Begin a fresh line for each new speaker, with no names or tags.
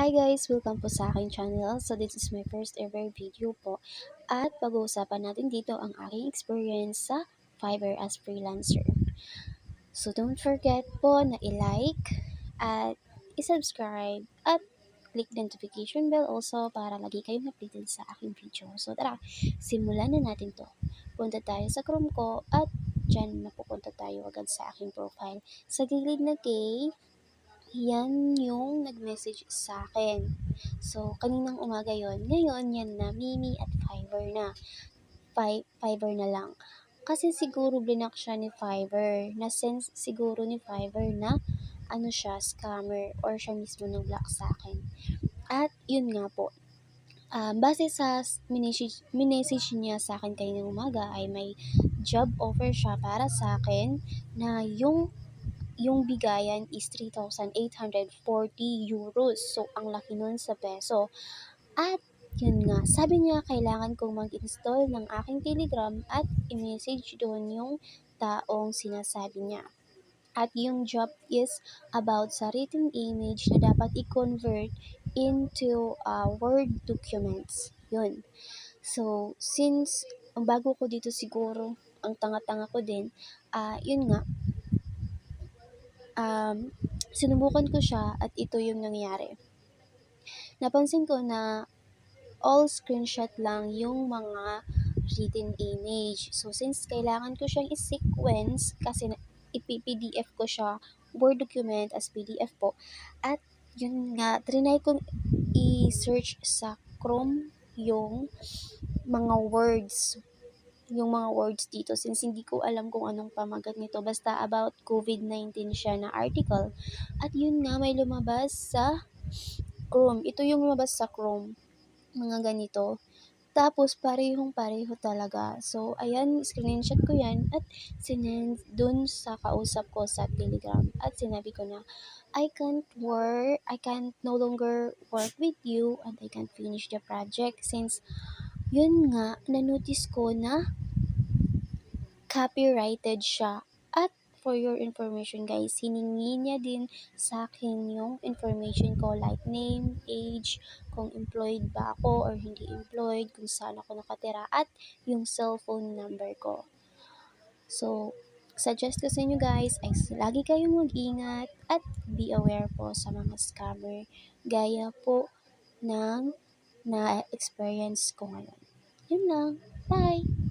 Hi guys! Welcome po sa aking channel. So this is my first ever video po. At pag-uusapan natin dito ang aking experience sa Fiverr as freelancer. So don't forget po na i-like at i-subscribe at click the notification bell also para lagi kayong updated sa aking video. So tara, simulan na natin to. Punta tayo sa Chrome ko at dyan mapupunta tayo agad sa aking profile. Sa gilid na K, yan yung nag-message sa akin. So, kaninang umaga yon. Ngayon, yan na Mimi at Fiverr na. Fiverr na lang. Kasi siguro blinak siya ni Fiverr. Na-sense siguro ni Fiverr na ano siya, scammer or siya mismo nag-block sa akin. At yun nga po, base sa minessage niya sa akin kaninang umaga ay may job offer siya para sa akin na yung bigayan is 3,840 euros. So, ang laki nun sa peso. At, yun nga, sabi niya kailangan kong mag-install ng aking Telegram at i-message doon yung taong sinasabi niya. At yung job is about sa written image na dapat i-convert into Word documents. Yun. So, since ang bago ko dito siguro, ang tanga-tanga ko din, yun nga, sinubukan ko siya at ito yung nangyari. Napansin ko na all screenshot lang yung mga written image. So, since kailangan ko siyang i-sequence kasi ippi-PDF ko siya, Word document as PDF po. At yun nga, trinay kong i-search sa Chrome yung mga words dito since hindi ko alam kung anong pamagat nito. Basta about COVID-19 siya na article. At yun nga, may lumabas sa Chrome. Ito yung lumabas sa Chrome. Mga ganito. Tapos, parehong-pareho talaga. So, ayan, screenshot ko yan at sinend dun sa kausap ko sa Telegram. At sinabi ko na, I can't no longer work with you and I can't finish the project since yun nga, na-notice ko na copyrighted siya. At for your information guys, hiningi niya din sa akin yung information ko like name, age, kung employed ba ako or hindi employed, kung saan ako nakatira, at yung cellphone number ko. So, suggest ko sa inyo guys ay lagi kayong mag-ingat at be aware po sa mga scammer gaya po ng na-experience ko ngayon. Yun lang. Bye!